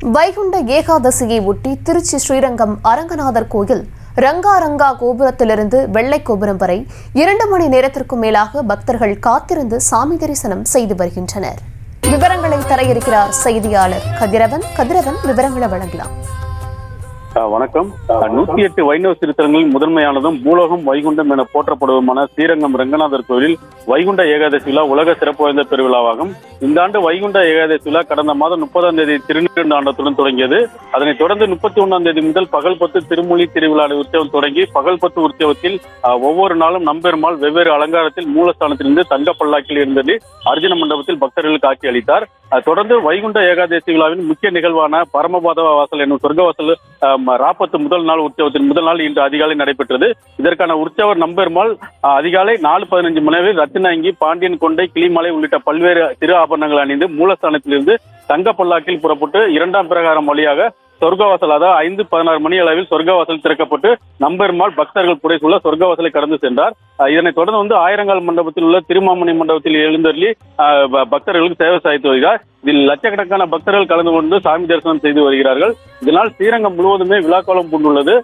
வைகுண்ட ஏகாதசியை ஒட்டி திருச்சி ஸ்ரீரங்கம் அரங்கநாதர் கோயில் ரங்கா கோபுரத்திலிருந்து வெள்ளை கோபுரம் வரை 2 மணி நேரத்திற்கும் மேலாக பக்தர்கள் காத்திருந்து சாமி தரிசனம் செய்து வருகின்றனர். விவரங்களை தர இருக்கிறார் செய்தியாளர் கதிரவன். விவரங்களை வழங்கலாம். வணக்கம். 108 வைணவ திருத்தலங்களில் முதன்மையானதும் பூலோகம் வைகுண்டம் என போற்றப்படுவதுமான ஸ்ரீரங்கம் ரங்கநாதர் கோயிலில் வைகுண்ட ஏகாதசி விழா உலக சிறப்பு வாய்ந்த பெருவிழாவாகும். இந்த ஆண்டு வைகுண்ட ஏகாதசி விழா கடந்த மாதம் 30ஆம் தேதி திருநீண்டாண்டத்துடன் தொடங்கியது. அதனைத் தொடர்ந்து 31ஆம் தேதி முதல் பகல் 10 திருமொழி திருவிழா உற்சவம் தொடங்கி பகல் 10 உற்சவத்தில் ஒவ்வொரு நாளும் நம்பெருமாள் வெவ்வேறு அலங்காரத்தில் மூலஸ்தானத்திலிருந்து தங்க பல்லாக்கில் இருந்தது அர்ஜுன மண்டபத்தில் பக்தர்களுக்கு காட்சி அளித்தார். தொடர்ந்து வைகுண்ட ஏகாதசி விழாவின் முக்கிய நிகழ்வான பரமபாத வாசல் என்னும் சொர்க்கவாசல் ராப்பத்து முதல் நாள் உற்சவத்தின் முதல் நாள் இன்று அதிகாலை நடைபெற்றது. இதற்கான உற்சவர் நம்பெருமாள் அதிகாலை 4:15 மணியில் ரத்தினாங்கி, பாண்டியன் கொண்டை, கிளிமலை உள்ளிட்ட பல்வேறு திரு ஆபரணங்கள் அணிந்து மூலஸ்தானத்திலிருந்து தங்க பல்லாக்கில் புறப்பட்டு 2ஆம் பிரகாரம் வழியாக சொர்க்கவாசல், அதாவது 5:16 மணி அளவில் சொர்க்கவாசல் திறக்கப்பட்டு நம்பெருமாள் பக்தர்கள் புடைசூழ சொர்க்கவாசலை கடந்து சென்றார். இதனைத் தொடர்ந்து ஆயிரங்கால் மண்டபத்தில் உள்ள திருமாமணி மண்டபத்தில் எழுந்தருளி பக்தர்களுக்கு சேவை சாய்த்து வருகிறார். இதில் லட்சக்கணக்கான பக்தர்கள் கலந்து கொண்டு சாமி தரிசனம் செய்து வருகிறார்கள். இதனால் ஸ்ரீரங்கம் முழுவதுமே விழாக்கோலம் பூண்டுள்ளது.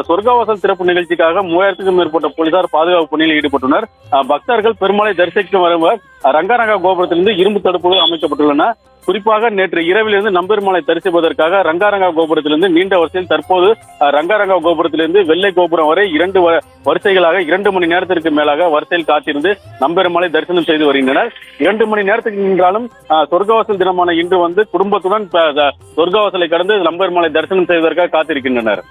சொர்க்கவாசல் திறப்பு நிகழ்ச்சிக்காக 3000க்கும் மேற்பட்ட போலீசார் பாதுகாப்பு பணியில் ஈடுபட்டுள்ளனர். பக்தர்கள் பெருமாளை தரிசிக்க வருவர் ரங்கரங்கா கோபுரத்திலிருந்து இரும்பு தடுப்புகள் அமைக்கப்பட்டுள்ளன. குறிப்பாக நேற்று இரவிலிருந்து நம்பெருமாளை தரிசிப்பதற்காக ரங்காரங்கா கோபுரத்திலிருந்து நீண்ட வரிசையில் தற்போது ரங்காரங்கா கோபுரத்திலிருந்து வெள்ளை கோபுரம் வரை 2 வரிசைகளாக 2 மணி நேரத்திற்கு மேலாக வரிசையில் காத்திருந்து நம்பெருமாளை தரிசனம் செய்து வருகின்றனர். 2 மணி நேரத்துக்கு நின்றாலும் சொர்க்கவாசல் தினமான இன்று குடும்பத்துடன் சொர்க்கவாசலை கடந்து நம்பெருமாளை தரிசனம் செய்வதற்காக காத்திருக்கின்றனர்.